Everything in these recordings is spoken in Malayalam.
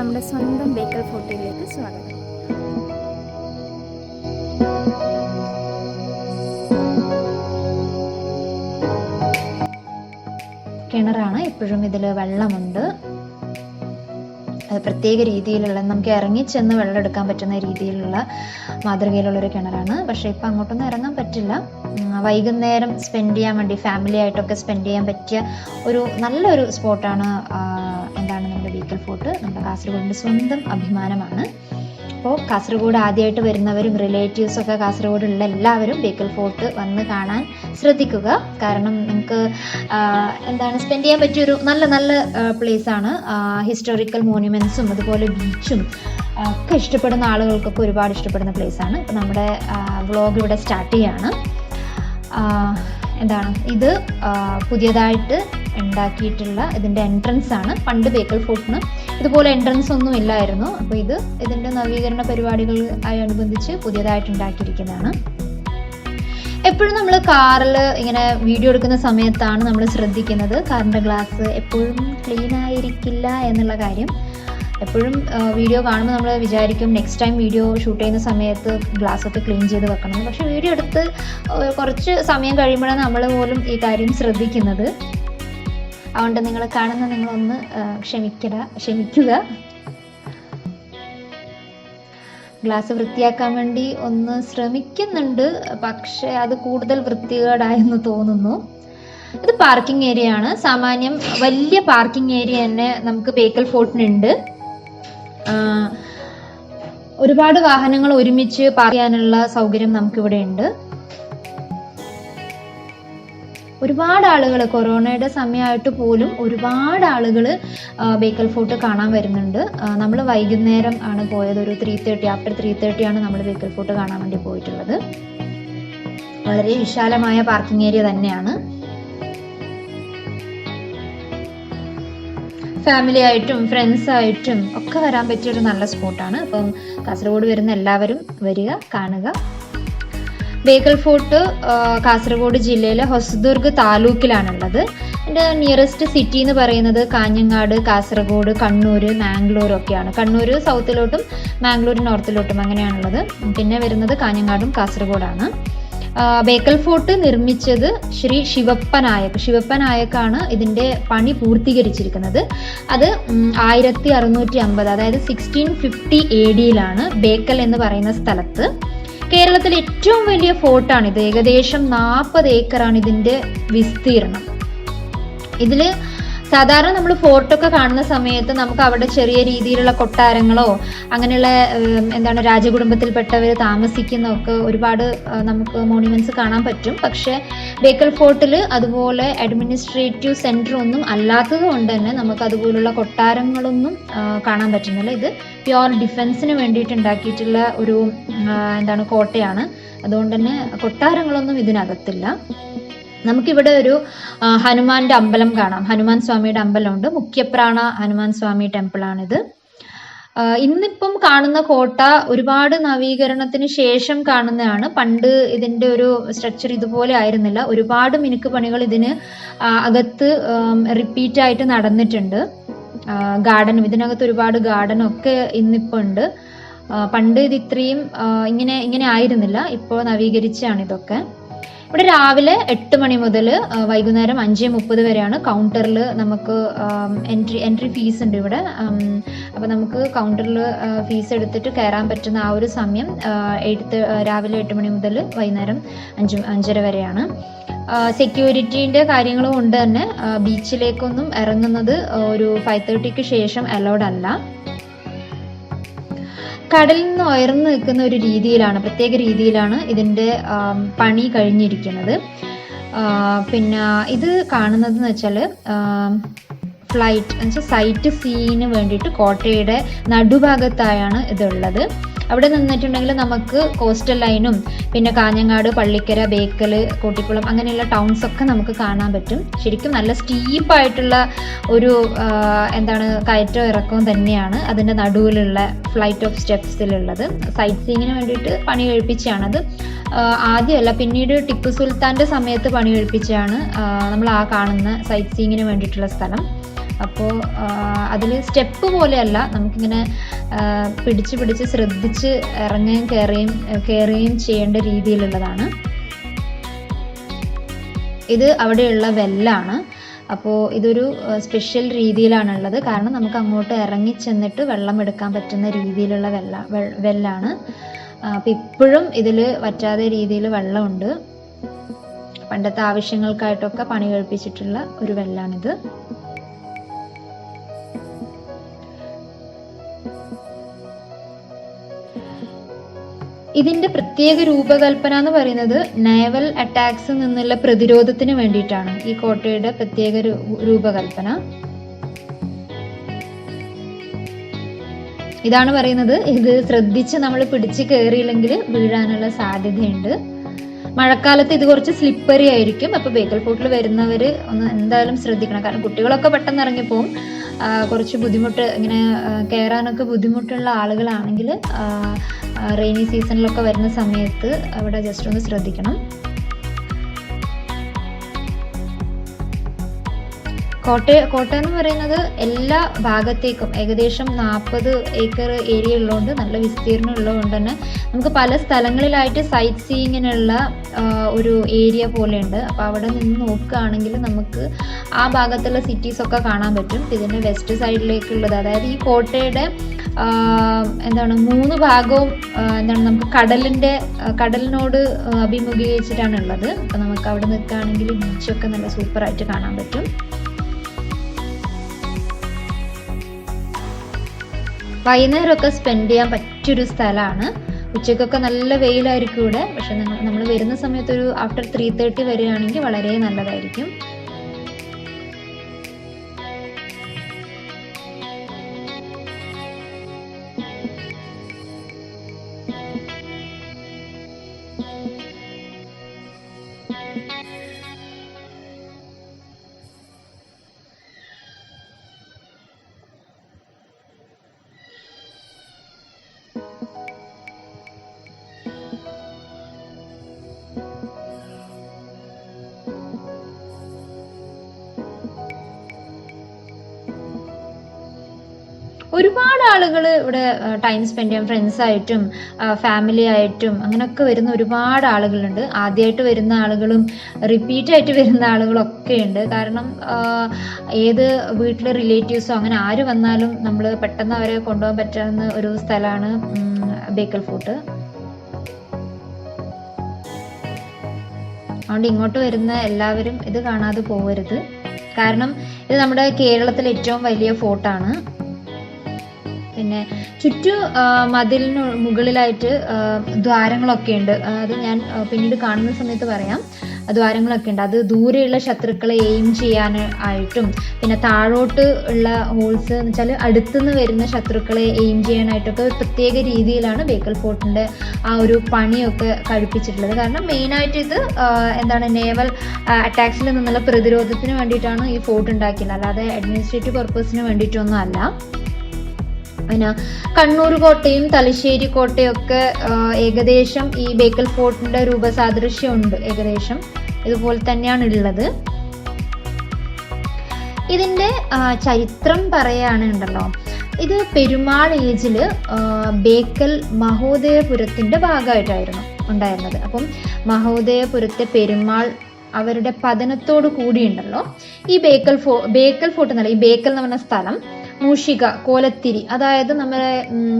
നമ്മുടെ സ്വന്തം ബേക്കൽ ഫോർട്ടിലേക്ക് സ്വാഗതം. കിണറാണ്. ഇപ്പോഴും ഇതിൽ വെള്ളമുണ്ട്. അത് പ്രത്യേക രീതിയിലുള്ള, നമുക്ക് ഇറങ്ങിച്ചെന്ന് വെള്ളം എടുക്കാൻ പറ്റുന്ന രീതിയിലുള്ള മാതൃകയിലുള്ളൊരു കിണറാണ്. പക്ഷേ ഇപ്പം അങ്ങോട്ടൊന്നും ഇറങ്ങാൻ പറ്റില്ല. വൈകുന്നേരം സ്പെൻഡ് ചെയ്യാൻ വേണ്ടി ഫാമിലി ആയിട്ടൊക്കെ സ്പെൻഡ് ചെയ്യാൻ പറ്റിയ ഒരു നല്ലൊരു സ്പോട്ടാണ്. നമ്മുടെ ബേക്കൽ ഫോർട്ട് നമ്മുടെ കാസർഗോഡിൻ്റെ സ്വന്തം അഭിമാനമാണ്. അപ്പോൾ കാസർഗോഡ് ആദ്യമായിട്ട് വരുന്നവരും റിലേറ്റീവ്സൊക്കെ കാസർഗോഡുള്ള എല്ലാവരും ബേക്കൽ ഫോർട്ട് വന്ന് കാണാൻ ശ്രദ്ധിക്കുക. കാരണം നിങ്ങൾക്ക് സ്പെൻഡ് ചെയ്യാൻ പറ്റിയൊരു നല്ല പ്ലേസാണ്. ഹിസ്റ്റോറിക്കൽ മോണ്യുമെൻറ്റ്സും അതുപോലെ ബീച്ചും ഒക്കെ ഇഷ്ടപ്പെടുന്ന ആളുകൾക്കൊക്കെ ഒരുപാട് ഇഷ്ടപ്പെടുന്ന പ്ലേസാണ്. ഇപ്പോൾ നമ്മുടെ വ്ളോഗ് ഇവിടെ സ്റ്റാർട്ട് ചെയ്യാണ്. ഇത് പുതിയതായിട്ട് ഉണ്ടാക്കിയിട്ടുള്ള ഇതിൻ്റെ എൻട്രൻസ് ആണ്. പണ്ട് ബേക്കൽ ഫോർട്ടിന് ഇതുപോലെ എൻട്രൻസ് ഒന്നും ഇല്ലായിരുന്നു. അപ്പോൾ ഇതിൻ്റെ നവീകരണ പരിപാടികൾ അനുബന്ധിച്ച് പുതിയതായിട്ട് ഉണ്ടാക്കിയിരിക്കുന്നതാണ്. എപ്പോഴും നമ്മൾ കാറിൽ ഇങ്ങനെ വീഡിയോ എടുക്കുന്ന സമയത്താണ് നമ്മൾ ശ്രദ്ധിക്കുന്നത് കാറിൻ്റെ ഗ്ലാസ് എപ്പോഴും ക്ലീൻ ആയിരിക്കില്ല എന്നുള്ള കാര്യം. എപ്പോഴും വീഡിയോ കാണുമ്പോൾ നമ്മൾ വിചാരിക്കും നെക്സ്റ്റ് ടൈം വീഡിയോ ഷൂട്ട് ചെയ്യുന്ന സമയത്ത് ഗ്ലാസ്സൊക്കെ ക്ലീൻ ചെയ്ത് വെക്കണം. പക്ഷേ വീഡിയോ എടുത്ത് കുറച്ച് സമയം കഴിയുമ്പോഴാണ് നമ്മൾ പോലും ഈ കാര്യം ശ്രദ്ധിക്കുന്നത്. അതുകൊണ്ട് നിങ്ങളൊന്ന് ക്ഷമിക്കുക. ഗ്ലാസ് വൃത്തിയാക്കാൻ വേണ്ടി ഒന്ന് ശ്രമിക്കുന്നുണ്ട്, പക്ഷേ അത് കൂടുതൽ വൃത്തികേടായെന്ന് തോന്നുന്നു. ഇത് പാർക്കിംഗ് ഏരിയ ആണ്. സാമാന്യം വലിയ പാർക്കിംഗ് ഏരിയ തന്നെ നമുക്ക് ബേക്കൽ ഫോർട്ടിനുണ്ട്. ഒരുപാട് വാഹനങ്ങൾ ഒരുമിച്ച് പാർക്ക് ചെയ്യാനുള്ള സൗകര്യം നമുക്കിവിടെ ഉണ്ട്. ഒരുപാട് ആളുകൾ കൊറോണയുടെ സമയമായിട്ട് പോലും ഒരുപാട് ആളുകൾ ബേക്കൽ ഫോർട്ട് കാണാൻ വരുന്നുണ്ട്. നമ്മൾ വൈകുന്നേരം ആണ് പോയത്. ഒരു 3:30 ആഫ്റ്റർ 3:30 ആണ് നമ്മൾ ബേക്കൽ ഫോർട്ട് കാണാൻ വേണ്ടി പോയിട്ടുള്ളത്. വളരെ വിശാലമായ പാർക്കിംഗ് ഏരിയ തന്നെയാണ്. ഫാമിലി ആയിട്ടും ഫ്രണ്ട്സായിട്ടും ഒക്കെ വരാൻ പറ്റിയൊരു നല്ല സ്പോട്ടാണ്. അപ്പം കാസർഗോഡ് വരുന്ന എല്ലാവരും വരിക, കാണുക. ബേക്കൽ ഫോർട്ട് കാസർഗോഡ് ജില്ലയിലെ ഹൊസദുർഗ് താലൂക്കിലാണുള്ളത്. ഇതിൻ്റെ നിയറസ്റ്റ് സിറ്റി എന്ന് പറയുന്നത് കാഞ്ഞങ്ങാട്, കാസർഗോഡ്, കണ്ണൂർ, മാംഗ്ലൂർ ഒക്കെയാണ്. കണ്ണൂർ സൗത്തിലോട്ടും മാംഗ്ലൂർ നോർത്തിലോട്ടും അങ്ങനെയാണുള്ളത്. പിന്നെ വരുന്നത് കാഞ്ഞങ്ങാടും കാസർഗോഡാണ്. ബേക്കൽ ഫോർട്ട് നിർമ്മിച്ചത് ശ്രീ ശിവപ്പനായക്കാണ് ഇതിൻ്റെ പണി പൂർത്തീകരിച്ചിരിക്കുന്നത്. അത് 1650 അതായത് 1650 AD ബേക്കൽ എന്ന് പറയുന്ന സ്ഥലത്ത്. കേരളത്തിലെ ഏറ്റവും വലിയ ഫോർട്ടാണിത്. ഏകദേശം 40 ഏക്കറാണ് ഇതിൻ്റെ വിസ്തീർണം. ഇതിൽ സാധാരണ നമ്മൾ ഫോർട്ടൊക്കെ കാണുന്ന സമയത്ത് നമുക്ക് അവിടെ ചെറിയ രീതിയിലുള്ള കൊട്ടാരങ്ങളോ അങ്ങനെയുള്ള രാജകുടുംബത്തിൽപ്പെട്ടവർ താമസിക്കുന്നതൊക്കെ ഒരുപാട് നമുക്ക് മോണ്യുമെന്റ്സ് കാണാൻ പറ്റും. പക്ഷേ ബേക്കൽ ഫോർട്ടിൽ അതുപോലെ അഡ്മിനിസ്ട്രേറ്റീവ് സെൻറ്റർ ഒന്നും അല്ലാത്തത് കൊണ്ട് തന്നെ നമുക്ക് അതുപോലുള്ള കൊട്ടാരങ്ങളൊന്നും കാണാൻ പറ്റുന്നില്ല. ഇത് പ്യോർ ഡിഫെൻസിന് വേണ്ടിയിട്ട് ഉണ്ടാക്കിയിട്ടുള്ള ഒരു കോട്ടയാണ്. അതുകൊണ്ട് തന്നെ കൊട്ടാരങ്ങളൊന്നും ഇതിനകത്തില്ല. നമുക്കിവിടെ ഒരു ഹനുമാന്റെ അമ്പലം കാണാം. ഹനുമാൻ സ്വാമിയുടെ അമ്പലമുണ്ട്. മുഖ്യപ്രാണ ഹനുമാൻ സ്വാമി ടെമ്പിളാണിത്. ഇന്നിപ്പം കാണുന്ന കോട്ട ഒരുപാട് നവീകരണത്തിന് ശേഷം കാണുന്നതാണ്. പണ്ട് ഇതിൻ്റെ ഒരു സ്ട്രക്ചർ ഇതുപോലെ ആയിരുന്നില്ല. ഒരുപാട് മിനുക്ക് പണികൾ ഇതിന് അകത്ത് റിപ്പീറ്റായിട്ട് നടന്നിട്ടുണ്ട്. ഗാർഡനും ഇതിനകത്ത് ഒരുപാട് ഗാർഡനൊക്കെ ഇന്നിപ്പോൾ ഉണ്ട്. പണ്ട് ഇത് ഇത്രയും ഇങ്ങനെ ആയിരുന്നില്ല. ഇപ്പോൾ നവീകരിച്ചാണ് ഇതൊക്കെ. ഇവിടെ രാവിലെ 8 മണി മുതൽ വൈകുന്നേരം 5:30 വരെയാണ്. കൗണ്ടറിൽ നമുക്ക് എൻട്രി ഫീസ് ഉണ്ട് ഇവിടെ. അപ്പോൾ നമുക്ക് കൗണ്ടറിൽ ഫീസ് എടുത്തിട്ട് കയറാൻ പറ്റുന്ന ആ ഒരു സമയം രാവിലെ 8 മണി മുതൽ വൈകുന്നേരം 5:30 വരെയാണ്. സെക്യൂരിറ്റീൻ്റെ കാര്യങ്ങൾ കൊണ്ട് തന്നെ ബീച്ചിലേക്കൊന്നും ഇറങ്ങുന്നത് ഒരു 5:30 ശേഷം അലൗഡ് അല്ല. കടലിൽ നിന്ന് ഉയർന്നു നിൽക്കുന്ന ഒരു പ്രത്യേക രീതിയിലാണ് ഇതിൻ്റെ പണി കഴിഞ്ഞിരിക്കുന്നത്. പിന്നെ ഇത് കാണുന്നതെന്ന് വെച്ചാൽ സൈറ്റ് സീന് വേണ്ടിയിട്ട് കോട്ടയുടെ നടുഭാഗത്തായാണ് ഇതുള്ളത്. അവിടെ നിന്നിട്ടുണ്ടെങ്കിൽ നമുക്ക് കോസ്റ്റൽ ലൈനും പിന്നെ കാഞ്ഞങ്ങാട്, പള്ളിക്കര, ബേക്കൽ, കോട്ടിക്കുളം അങ്ങനെയുള്ള ടൗൺസ് ഒക്കെ നമുക്ക് കാണാൻ പറ്റും. ശരിക്കും നല്ല സ്റ്റീപ്പായിട്ടുള്ള ഒരു കയറ്റവും ഇറക്കവും തന്നെയാണ് അതിൻ്റെ നടുവിലുള്ള ഫ്ലൈറ്റ് ഓഫ് സ്റ്റെപ്സിലുള്ളത്. സൈറ്റ് സീയിങ്ങിന് വേണ്ടിയിട്ട് പണി കഴിപ്പിച്ചാണത്. ആദ്യമല്ല, പിന്നീട് ടിപ്പു സുൽത്താൻ്റെ സമയത്ത് പണി കഴിപ്പിച്ചാണ് നമ്മൾ ആ കാണുന്ന സൈറ്റ് സീയിങ്ങിന് വേണ്ടിയിട്ടുള്ള സ്ഥലം. അപ്പോൾ അതിൽ സ്റ്റെപ്പ് പോലെയല്ല, നമുക്കിങ്ങനെ പിടിച്ച് ശ്രദ്ധിച്ച് ഇറങ്ങുകയും കയറുകയും ചെയ്യേണ്ട രീതിയിലുള്ളതാണ്. ഇത് അവിടെയുള്ള വെല്ലാണ്. അപ്പോൾ ഇതൊരു സ്പെഷ്യൽ രീതിയിലാണുള്ളത്, കാരണം നമുക്ക് അങ്ങോട്ട് ഇറങ്ങി ചെന്നിട്ട് വെള്ളം എടുക്കാൻ പറ്റുന്ന രീതിയിലുള്ള വെല്ലാണ്. അപ്പം ഇപ്പോഴും ഇതിൽ വറ്റാതെ രീതിയിൽ വെള്ളമുണ്ട്. പണ്ടത്തെ ആവശ്യങ്ങൾക്കായിട്ടൊക്കെ പണി കഴിപ്പിച്ചിട്ടുള്ള ഒരു വെല്ലാണിത്. ഇതിന്റെ പ്രത്യേക രൂപകൽപ്പന എന്ന് പറയുന്നത് നേവൽ അറ്റാക്സിൽ നിന്നുള്ള പ്രതിരോധത്തിന് വേണ്ടിയിട്ടാണ് ഈ കോട്ടയുടെ പ്രത്യേക രൂപകൽപ്പന. ഇതാണ് പറയുന്നത്, ഇത് ശ്രദ്ധിച്ച് നമ്മൾ പിടിച്ച് കയറിയില്ലെങ്കിൽ വീഴാനുള്ള സാധ്യതയുണ്ട്. മഴക്കാലത്ത് ഇത് കുറച്ച് സ്ലിപ്പറി ആയിരിക്കും. അപ്പോൾ ബേക്കൽ ഫോർട്ടിൽ വരുന്നവർ ഒന്ന് എന്തായാലും ശ്രദ്ധിക്കണം, കാരണം കുട്ടികളൊക്കെ പെട്ടെന്ന് ഇറങ്ങിപ്പോവും. കുറച്ച് ബുദ്ധിമുട്ട് ഇങ്ങനെ കയറാനൊക്കെ ബുദ്ധിമുട്ടുള്ള ആളുകളാണെങ്കിൽ റെയിനി സീസണിലൊക്കെ വരുന്ന സമയത്ത് അവിടെ ജസ്റ്റ് ഒന്ന് ശ്രദ്ധിക്കണം. കോട്ട എന്ന് പറയുന്നത് എല്ലാ ഭാഗത്തേക്കും ഏകദേശം 40 ഏക്കർ ഏരിയ ഉള്ളതുകൊണ്ട്, നല്ല വിസ്തീർണം ഉള്ളതുകൊണ്ട് തന്നെ നമുക്ക് പല സ്ഥലങ്ങളിലായിട്ട് സൈറ്റ് സീയിങ്ങിനുള്ള ഒരു ഏരിയ പോലെയുണ്ട്. അപ്പോൾ അവിടെ നിന്ന് നോക്കുകയാണെങ്കിൽ നമുക്ക് ആ ഭാഗത്തുള്ള സിറ്റീസൊക്കെ കാണാൻ പറ്റും. ഇതിൻ്റെ വെസ്റ്റ് സൈഡിലേക്കുള്ളത്, അതായത് ഈ കോട്ടയുടെ 3 ഭാഗവും നമുക്ക് കടലിനോട് അഭിമുഖീകരിച്ചിട്ടാണ് ഉള്ളത്. അപ്പോൾ നമുക്ക് അവിടെ നിൽക്കുകയാണെങ്കിൽ ബീച്ചൊക്കെ നല്ല സൂപ്പറായിട്ട് കാണാൻ പറ്റും. വൈകുന്നേരമൊക്കെ സ്പെൻഡ് ചെയ്യാൻ പറ്റിയൊരു സ്ഥലമാണ്. ഉച്ചക്കൊക്കെ നല്ല വെയിലായിരിക്കും ഇവിടെ, പക്ഷെ നമ്മൾ വരുന്ന സമയത്ത് ഒരു ആഫ്റ്റർ 3:30 വരികയാണെങ്കിൽ വളരെ നല്ലതായിരിക്കും. ഒരുപാട് ആളുകൾ ഇവിടെ ടൈം സ്പെൻഡ് ചെയ്യാൻ ഫ്രണ്ട്സായിട്ടും ഫാമിലി ആയിട്ടും അങ്ങനെയൊക്കെ വരുന്ന ഒരുപാട് ആളുകളുണ്ട്. ആദ്യമായിട്ട് വരുന്ന ആളുകളും റിപ്പീറ്റായിട്ട് വരുന്ന ആളുകളൊക്കെ ഉണ്ട്. കാരണം ഏത് വീട്ടിലെ റിലേറ്റീവ്സോ അങ്ങനെ ആര് വന്നാലും നമ്മൾ പെട്ടെന്ന് അവരെ കൊണ്ടുപോകാൻ പറ്റുന്ന ഒരു സ്ഥലമാണ് ബേക്കൽ ഫോർട്ട്. അതുകൊണ്ട് ഇങ്ങോട്ട് വരുന്ന എല്ലാവരും ഇത് കാണാതെ പോകരുത്. കാരണം ഇത് നമ്മുടെ കേരളത്തിലെ ഏറ്റവും വലിയ ഫോർട്ടാണ്. പിന്നെ ചുറ്റും മതിലിന് മുകളിലായിട്ട് ദ്വാരങ്ങളൊക്കെ ഉണ്ട്. അത് ഞാൻ പിന്നീട് കാണുന്ന സമയത്ത് പറയാം. ദ്വാരങ്ങളൊക്കെ ഉണ്ട്. അത് ദൂരെയുള്ള ശത്രുക്കളെ എയിം ചെയ്യാനായിട്ടും, പിന്നെ താഴോട്ട് ഉള്ള ഹോൾസ് എന്ന് വെച്ചാൽ അടുത്തുനിന്ന് വരുന്ന ശത്രുക്കളെ എയിം ചെയ്യാനായിട്ടൊക്കെ പ്രത്യേക രീതിയിലാണ് ബേക്കൽ ഫോർട്ടിൻ്റെ ആ ഒരു പണിയൊക്കെ കഴിപ്പിച്ചിട്ടുള്ളത്. കാരണം മെയിനായിട്ട് ഇത് നേവൽ അറ്റാക്സിൽ നിന്നുള്ള പ്രതിരോധത്തിന് വേണ്ടിയിട്ടാണ് ഈ ഫോർട്ട് ഉണ്ടാക്കിയത്, അല്ലാതെ അഡ്മിനിസ്ട്രേറ്റീവ് പർപ്പസിന് വേണ്ടിയിട്ടൊന്നും അല്ല. പിന്നെ കണ്ണൂർ കോട്ടയും തലശ്ശേരി കോട്ടയും ഒക്കെ ഏകദേശം ഈ ബേക്കൽ ഫോർട്ടിന്റെ രൂപസാദൃശ്യമുണ്ട്. ഏകദേശം ഇതുപോലെ തന്നെയാണ് ഉള്ളത്. ഇതിന്റെ ചരിത്രം പറയുകയാണെന്നുണ്ടല്ലോ, ഇത് പെരുമാൾ ഏജിൽ ബേക്കൽ മഹോദയപുരത്തിന്റെ ഭാഗമായിട്ടായിരുന്നു ഉണ്ടായിരുന്നത്. അപ്പം മഹോദയപുരത്തെ പെരുമാൾ അവരുടെ പതനത്തോട് കൂടിയുണ്ടല്ലോ ഈ ബേക്കൽ ഫോർട്ട് എന്നല്ല, ഈ ബേക്കൽ എന്ന് പറഞ്ഞ സ്ഥലം മൂഷിക, കോലത്തിരി, അതായത് നമ്മുടെ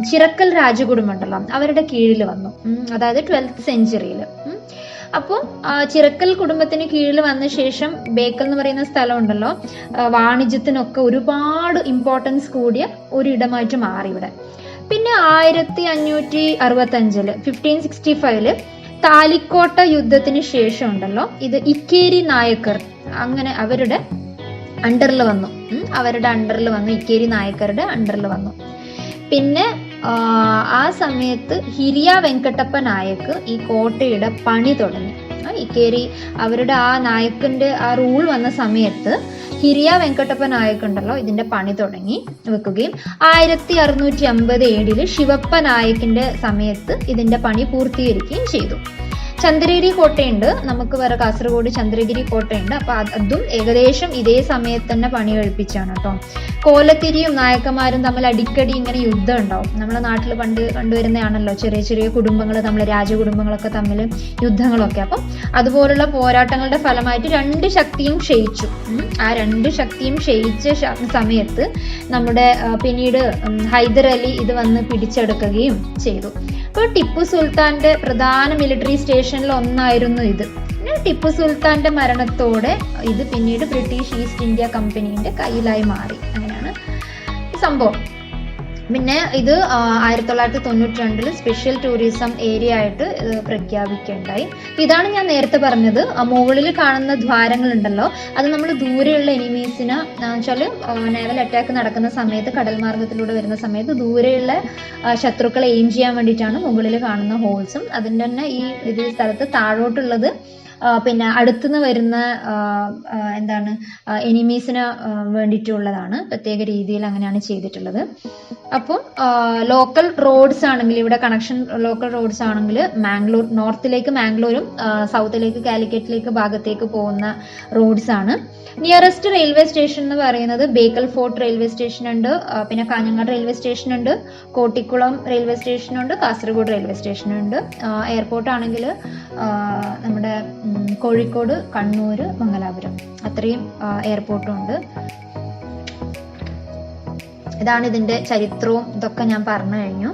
ചിറക്കൽ രാജകുടുംബം ഉണ്ടല്ലോ അവരുടെ കീഴിൽ വന്നു. അതായത് 12th സെഞ്ചുറിയിൽ. അപ്പോൾ ചിറക്കൽ കുടുംബത്തിന് കീഴിൽ വന്ന ശേഷം ബേക്കൽ എന്ന് പറയുന്ന സ്ഥലം ഉണ്ടല്ലോ വാണിജ്യത്തിനൊക്കെ ഒരുപാട് ഇമ്പോർട്ടൻസ് കൂടിയ ഒരിടമായിട്ട് മാറി ഇവിടെ. പിന്നെ 1565 1565 താലിക്കോട്ട യുദ്ധത്തിന് ശേഷം ഉണ്ടല്ലോ ഇത് ഇക്കേരി നായക്കർ അങ്ങനെ അവരുടെ അണ്ടറിൽ വന്നു. ഇക്കേരി നായക്കരുടെ അണ്ടറിൽ വന്നു. പിന്നെ ആ സമയത്ത് ഹിരിയ വെങ്കട്ടപ്പ നായക്ക് ഈ കോട്ടയുടെ പണി തുടങ്ങി. ഇക്കേരി അവരുടെ ആ നായക്കന്റെ ആ റൂൾ വന്ന സമയത്ത് ഹിരിയ വെങ്കട്ടപ്പ നായക്കുണ്ടല്ലോ ഇതിന്റെ പണി തുടങ്ങി വെക്കുകയും 1650 AD ശിവപ്പ നായക്കിന്റെ സമയത്ത് ഇതിന്റെ പണി പൂർത്തീകരിക്കുകയും ചെയ്തു. ചന്ദ്രഗിരി കോട്ടയുണ്ട്, നമുക്ക് വേറെ കാസർഗോഡ് ചന്ദ്രഗിരി കോട്ടയുണ്ട്. അപ്പൊ അതും ഏകദേശം ഇതേ സമയത്ത് തന്നെ പണി കഴിപ്പിച്ചാണ് കേട്ടോ. കോലത്തിരിയും നായക്കന്മാരും തമ്മിൽ അടിക്കടി ഇങ്ങനെ യുദ്ധം ഉണ്ടാവും. നമ്മളെ നാട്ടിൽ പണ്ട് കണ്ടുവരുന്നതാണല്ലോ, ചെറിയ ചെറിയ കുടുംബങ്ങൾ, നമ്മളെ രാജകുടുംബങ്ങളൊക്കെ തമ്മിൽ യുദ്ധങ്ങളൊക്കെ. അപ്പം അതുപോലുള്ള പോരാട്ടങ്ങളുടെ ഫലമായിട്ട് രണ്ട് ശക്തിയും ക്ഷയിച്ചു. ആ രണ്ട് ശക്തിയും ക്ഷയിച്ച സമയത്ത് നമ്മുടെ പിന്നീട് ഹൈദർ അലി ഇത് വന്ന് പിടിച്ചെടുക്കുകയും ചെയ്തു. അപ്പോൾ ടിപ്പു സുൽത്താന്റെ പ്രധാന മിലിറ്ററി സ്റ്റേഷനിൽ ഒന്നായിരുന്നു ഇത്. പിന്നെ ടിപ്പു സുൽത്താന്റെ മരണത്തോടെ ഇത് പിന്നീട് ബ്രിട്ടീഷ് ഈസ്റ്റ് ഇന്ത്യ കമ്പനീന്റെ കയ്യിലായി മാറി. അങ്ങനെയാണ് സംഭവം. പിന്നെ ഇത് 1992 സ്പെഷ്യൽ ടൂറിസം ഏരിയ ആയിട്ട് പ്രഖ്യാപിക്കുകയുണ്ടായി. ഇതാണ് ഞാൻ നേരത്തെ പറഞ്ഞത്, മുകളിൽ കാണുന്ന ദ്വാരങ്ങളുണ്ടല്ലോ, അത് നമ്മൾ ദൂരെയുള്ള എനിമീസിന് വെച്ചാല് നേവൽ അറ്റാക്ക് നടക്കുന്ന സമയത്ത്, കടൽ മാർഗത്തിലൂടെ വരുന്ന സമയത്ത് ദൂരെയുള്ള ശത്രുക്കളെ എയിം ചെയ്യാൻ വേണ്ടിയിട്ടാണ് മുകളിൽ കാണുന്ന ഹോൾസും. അതിൻ്റെ തന്നെ ഈ സ്ഥലത്ത് താഴോട്ടുള്ളത് പിന്നെ അടുത്തുനിന്ന് വരുന്ന എനിമീസിന് വേണ്ടിയിട്ടുള്ളതാണ്. പ്രത്യേക രീതിയിൽ അങ്ങനെയാണ് ചെയ്തിട്ടുള്ളത്. അപ്പം ലോക്കൽ റോഡ്സ് ആണെങ്കിൽ, ഇവിടെ കണക്ഷൻ ലോക്കൽ റോഡ്സ് ആണെങ്കിൽ മാംഗ്ലൂർ, നോർത്തിലേക്ക് മാംഗ്ലൂരും സൗത്തിലേക്ക് കാലിക്കറ്റിലേക്ക് ഭാഗത്തേക്ക് പോകുന്ന റോഡ്സ് ആണ്. നിയറസ്റ്റ് റെയിൽവേ സ്റ്റേഷൻ എന്ന് പറയുന്നത് ബേക്കൽ ഫോർട്ട് റെയിൽവേ സ്റ്റേഷൻ ഉണ്ട്, പിന്നെ കാഞ്ഞങ്ങാട് റെയിൽവേ സ്റ്റേഷൻ ഉണ്ട്, കോട്ടിക്കുളം റെയിൽവേ സ്റ്റേഷൻ ഉണ്ട്, കാസർഗോഡ് റെയിൽവേ സ്റ്റേഷൻ ഉണ്ട്. എയർപോർട്ട് ആണെങ്കിൽ നമ്മുടെ കോഴിക്കോട്, കണ്ണൂർ, മംഗലാപുരം അത്രയും എയർപോർട്ടും ഉണ്ട്. ഇതാണ് ഇതിന്റെ ചരിത്രവും ഇതൊക്കെ ഞാൻ പറഞ്ഞു കഴിഞ്ഞു.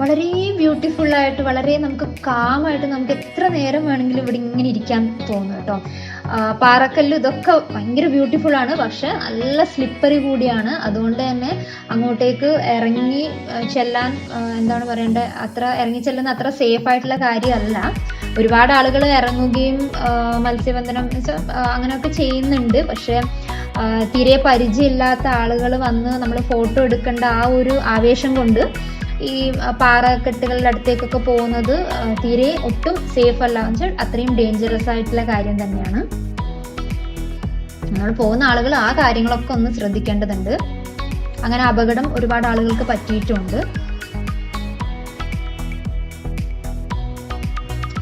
വളരെ ബ്യൂട്ടിഫുൾ ആയിട്ട്, വളരെ നമുക്ക് കാമായിട്ട്, നമുക്ക് എത്ര നേരം വേണമെങ്കിലും ഇവിടെ ഇങ്ങനെ ഇരിക്കാൻ തോന്നും കേട്ടോ. പാറക്കല്ല് ഇതൊക്കെ ഭയങ്കര ബ്യൂട്ടിഫുൾ ആണ്, പക്ഷെ നല്ല സ്ലിപ്പറി കൂടിയാണ്. അതുകൊണ്ട് തന്നെ അങ്ങോട്ടേക്ക് ഇറങ്ങി ചെല്ലാൻ അത്ര ഇറങ്ങി ചെല്ലുന്ന അത്ര സേഫ് ആയിട്ടുള്ള കാര്യമല്ല. ഒരുപാട് ആളുകൾ ഇറങ്ങുകയും മത്സ്യബന്ധനം അങ്ങനെയൊക്കെ ചെയ്യുന്നുണ്ട്. പക്ഷെ തീരെ പരിചയമില്ലാത്ത ആളുകൾ വന്ന് നമ്മൾ ഫോട്ടോ എടുക്കേണ്ട ആ ഒരു ആവേശം കൊണ്ട് ഈ പാറക്കെട്ടുകളുടെ അടുത്തേക്കൊക്കെ പോകുന്നത് തീരെ ഒട്ടും സേഫ് അല്ല. എന്ന് വെച്ചാൽ അത്രയും ഡേഞ്ചറസ് ആയിട്ടുള്ള കാര്യം തന്നെയാണ്. നമ്മൾ പോകുന്ന ആളുകൾ ആ കാര്യങ്ങളൊക്കെ ഒന്ന് ശ്രദ്ധിക്കേണ്ടതുണ്ട്. അങ്ങനെ അപകടം ഒരുപാട് ആളുകൾക്ക് പറ്റിയിട്ടുമുണ്ട്.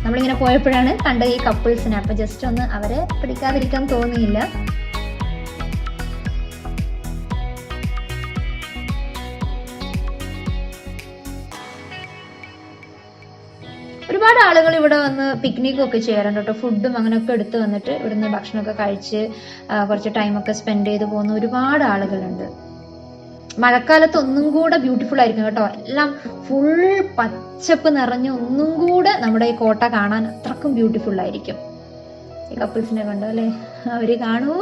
നമ്മളിങ്ങനെ പോയപ്പോഴാണ് കണ്ട ഈ കപ്പിൾസിനെ. അപ്പൊ ജസ്റ്റ് ഒന്ന് അവരെ പിടിക്കാതിരിക്കാൻ തോന്നിയില്ല. ഒരുപാട് ആളുകൾ ഇവിടെ വന്ന് പിക്നിക്കൊക്കെ ചെയ്യാറുണ്ട് കേട്ടോ. ഫുഡും അങ്ങനെയൊക്കെ എടുത്ത് വന്നിട്ട് ഇവിടുന്ന് ഭക്ഷണമൊക്കെ കഴിച്ച് കുറച്ച് ടൈമൊക്കെ സ്പെൻഡ് ചെയ്ത് പോകുന്ന ഒരുപാട് ആളുകളുണ്ട്. മഴക്കാലത്ത് ഒന്നും കൂടെ ബ്യൂട്ടിഫുൾ ആയിരിക്കും കേട്ടോ. എല്ലാം ഫുൾ പച്ചപ്പ് നിറഞ്ഞ് ഒന്നും കൂടെ നമ്മുടെ ഈ കോട്ട കാണാൻ അത്രക്കും ബ്യൂട്ടിഫുൾ ആയിരിക്കും. ഈ കപ്പിൾസിനെ കണ്ടോ അല്ലേ? അവര് കാണുമോ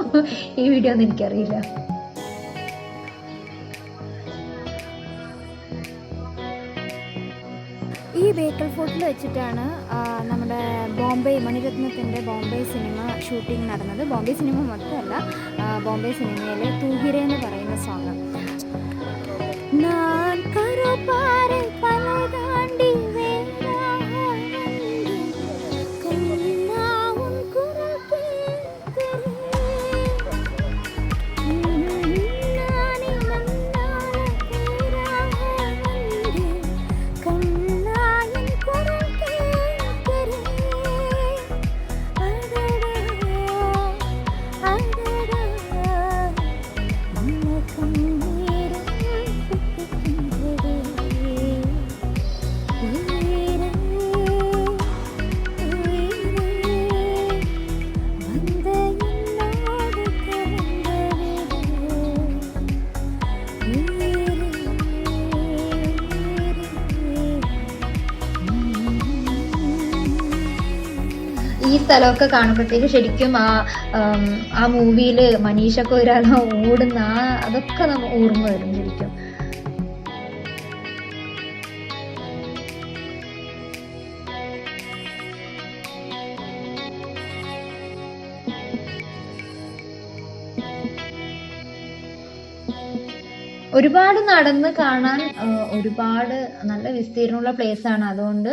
ഈ വീഡിയോ ഒന്നും എനിക്കറിയില്ല. ഈ ബേക്കൽ ഫോർട്ടിൽ വെച്ചിട്ടാണ് നമ്മുടെ മണിരത്നത്തിൻ്റെ ബോംബെ സിനിമ ഷൂട്ടിംഗ് നടന്നത്. ബോംബെ സിനിമ മൊത്തമല്ല, ബോംബെ സിനിമയിലെ തൂഹിര എന്ന് പറയുന്ന സോങ്. ഈ സ്ഥലമൊക്കെ കാണുമ്പോഴത്തേക്ക് ശരിക്കും ആ മൂവിയിൽ മനീഷ കൊയ്രാല ഓടുന്ന അതൊക്കെ നമ്മൾ ഓർമ്മ വരും ശരിക്കും. ഒരുപാട് നടന്ന് കാണാൻ ഒരുപാട് നല്ല വിസ്തീർണമുള്ള പ്ലേസ് ആണ്. അതുകൊണ്ട്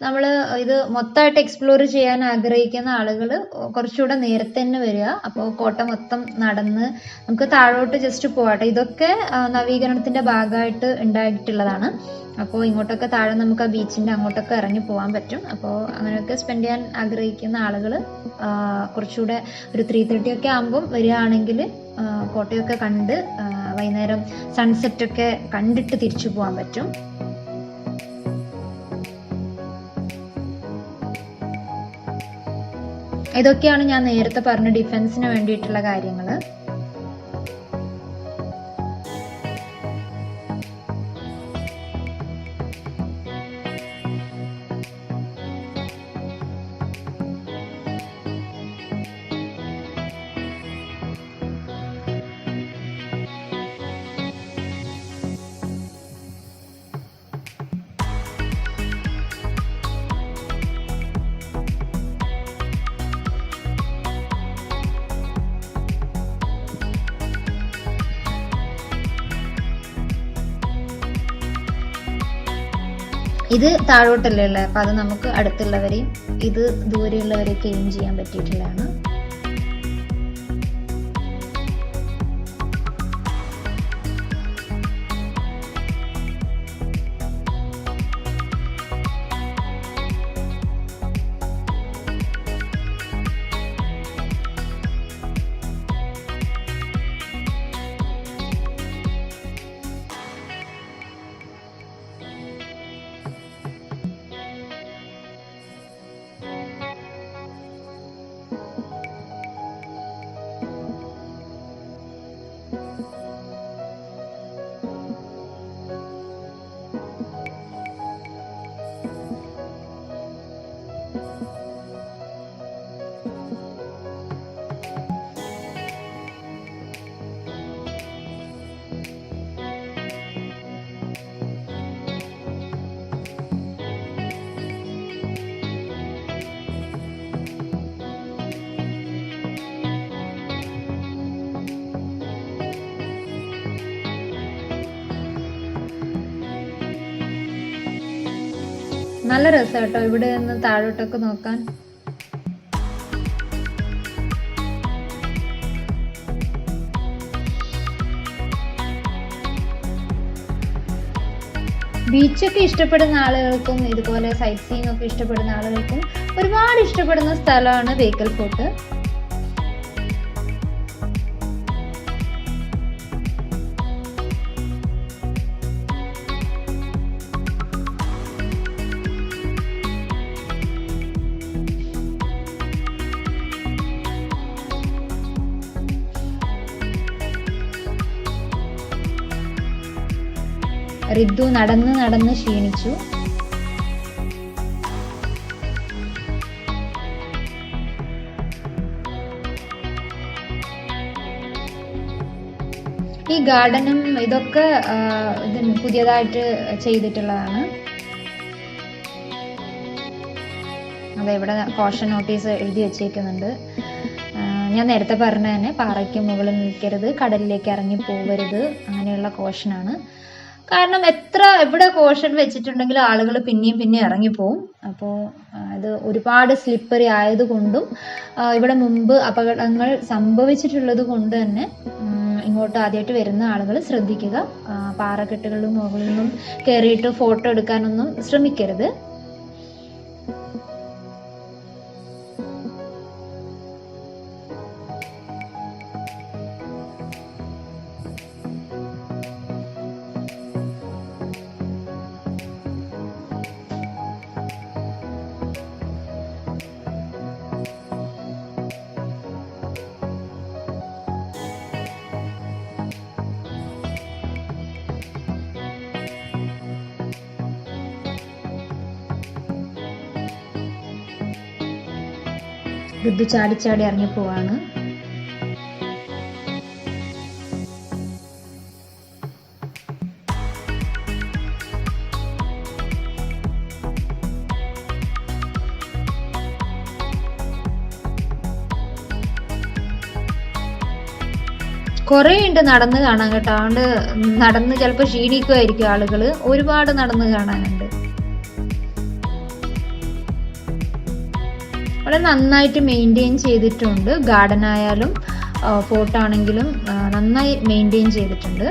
നമ്മൾ ഇത് മൊത്തമായിട്ട് എക്സ്പ്ലോർ ചെയ്യാൻ ആഗ്രഹിക്കുന്ന ആളുകൾ കുറച്ചുകൂടെ നേരത്തെ തന്നെ വരിക. അപ്പോൾ കോട്ട മൊത്തം നടന്ന് നമുക്ക് താഴോട്ട് ജസ്റ്റ് പോകട്ടെ. ഇതൊക്കെ നവീകരണത്തിന്റെ ഭാഗമായിട്ട് ഉണ്ടായിട്ടുള്ളതാണ്. അപ്പോൾ ഇങ്ങോട്ടൊക്കെ താഴെ നമുക്ക് ആ ബീച്ചിന്റെ അങ്ങോട്ടൊക്കെ ഇറങ്ങി പോകാൻ പറ്റും. അപ്പോൾ അങ്ങനെയൊക്കെ സ്പെൻഡ് ചെയ്യാൻ ആഗ്രഹിക്കുന്ന ആളുകൾ കുറച്ചുകൂടെ ഒരു 3:30 ഒക്കെ ആകുമ്പം വരികയാണെങ്കിൽ കോട്ടയൊക്കെ കണ്ട് വൈകുന്നേരം സൺസെറ്റൊക്കെ കണ്ടിട്ട് തിരിച്ചു പോകാൻ പറ്റും. ഇതൊക്കെയാണ് ഞാൻ നേരത്തെ പറഞ്ഞ ഡിഫൻസിന് വേണ്ടിയിട്ടുള്ള കാര്യങ്ങൾ. ഇത് താഴോട്ടല്ലേ ഉള്ളത്, അപ്പം അത് നമുക്ക് അടുത്തുള്ളവരെയും ഇത് ദൂരെയുള്ളവരെയൊക്കെ എയിം ചെയ്യാൻ പറ്റിയിട്ടുള്ളതാണ്. നല്ല രസം കേട്ടോ ഇവിടെ നിന്ന് താഴോട്ടൊക്കെ നോക്കാൻ. ബീച്ചൊക്കെ ഇഷ്ടപ്പെടുന്ന ആളുകൾക്കും ഇതുപോലെ സൈറ്റ് സീയിങ് ഒക്കെ ഇഷ്ടപ്പെടുന്ന ആളുകൾക്കും ഒരുപാട് ഇഷ്ടപ്പെടുന്ന സ്ഥലമാണ് ബേക്കൽ ഫോർട്ട്. റിദ്ദു നടന്ന് നടന്ന് ക്ഷീണിച്ചു. ഈ ഗാർഡനും ഇതൊക്കെ പുതിയതായിട്ട് ചെയ്തിട്ടുള്ളതാണ്. അതെ, ഇവിടെ കോഷൻ നോട്ടീസ് എഴുതി വെച്ചേക്കുന്നുണ്ട്. ഞാൻ നേരത്തെ പറഞ്ഞ തന്നെ പാറയ്ക്ക് മുകളിൽ നിൽക്കരുത്, കടലിലേക്ക് ഇറങ്ങി പോവരുത്, അങ്ങനെയുള്ള കോഷനാണ്. കാരണം എവിടെ കോഷൻ വെച്ചിട്ടുണ്ടെങ്കിലും ആളുകൾ പിന്നെയും ഇറങ്ങിപ്പോവും. അപ്പോൾ ഇത് ഒരുപാട് സ്ലിപ്പറി ആയതുകൊണ്ടും ഇവിടെ മുമ്പ് അപകടങ്ങൾ സംഭവിച്ചിട്ടുള്ളത് കൊണ്ട് തന്നെ ഇങ്ങോട്ട് ആദ്യമായിട്ട് വരുന്ന ആളുകൾ ശ്രദ്ധിക്കുക. പാറക്കെട്ടുകളുടെ മുകളിൽ നിന്നും കയറിയിട്ട് ഫോട്ടോ എടുക്കാനൊന്നും ശ്രമിക്കരുത്. ഋതു ചാടി ഇറങ്ങി പോവാണ്. കുറേ ഉണ്ട് നടന്ന് കാണാൻ കേട്ടോ. അതുകൊണ്ട് നടന്ന് ചിലപ്പോൾ ക്ഷീണിക്കുമായിരിക്കും ആളുകൾ. ഒരുപാട് നടന്ന് കാണാനുണ്ട്. വളരെ നന്നായിട്ട് മെയിൻറ്റെയിൻ ചെയ്തിട്ടുണ്ട്. ഗാർഡൻ ആയാലും ഫോർട്ട് ആണെങ്കിലും നന്നായി മെയിൻറ്റെയിൻ ചെയ്തിട്ടുണ്ട്.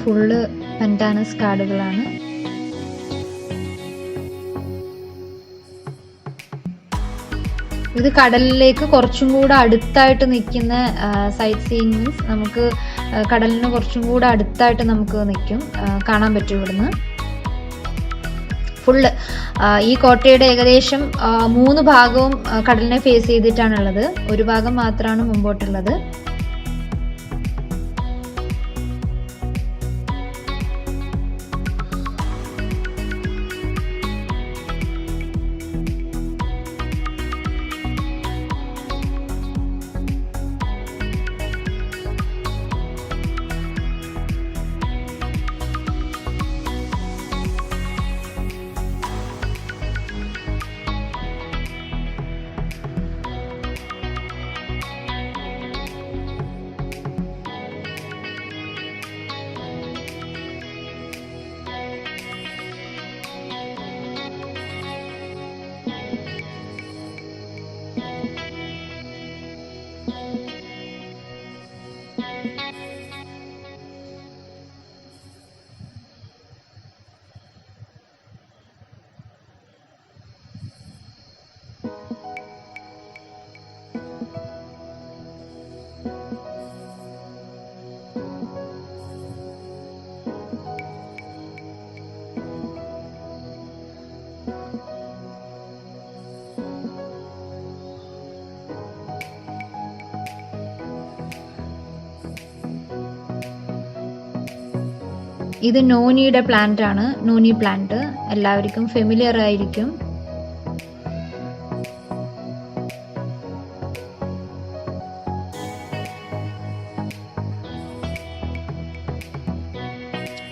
ഫുള്ള് പെൻറ്റാനസ് കാടുകളാണ്. ഇത് കടലിലേക്ക് കുറച്ചും കൂടെ അടുത്തായിട്ട് നിൽക്കുന്ന സൈറ്റ് സീയിങ് മീൻസ് നമുക്ക് കടലിന് കുറച്ചും കൂടെ അടുത്തായിട്ട് നമുക്ക് കാണാൻ പറ്റും ഇവിടുന്ന്. ഫുള്ള് ഈ കോട്ടയുടെ ഏകദേശം 3 ഭാഗവും കടലിനെ ഫേസ് ചെയ്തിട്ടാണുള്ളത്. ഒരു ഭാഗം മാത്രമാണ് മുമ്പോട്ടുള്ളത്. ഇത് നോനിയുടെ പ്ലാന്റ് ആണ്. നോനി പ്ലാന്റ് എല്ലാവർക്കും ഫെമിലിയർ ആയിരിക്കും.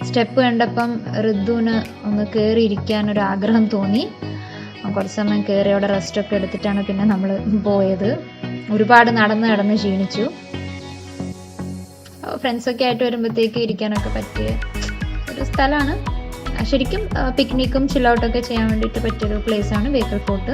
സ്റ്റെപ്പ് കണ്ടപ്പം ഋതുവിന് ഒന്ന് കയറിയിരിക്കാൻ ഒരു ആഗ്രഹം തോന്നി. കുറച്ച് സമയം കയറി അവിടെ റെസ്റ്റൊക്കെ എടുത്തിട്ടാണ് പിന്നെ നമ്മൾ പോയത്. ഒരുപാട് നടന്ന് ക്ഷീണിച്ചു. ഫ്രണ്ട്സൊക്കെ ആയിട്ട് വരുമ്പോഴത്തേക്ക് ഇരിക്കാനൊക്കെ പറ്റിയ ഒരു സ്ഥലമാണ്. ശരിക്കും പിക്നിക്കും ചില്ലൗട്ടൊക്കെ ചെയ്യാൻ വേണ്ടിയിട്ട് പറ്റിയൊരു പ്ലേസാണ് ബേക്കൽ ഫോർട്ട്.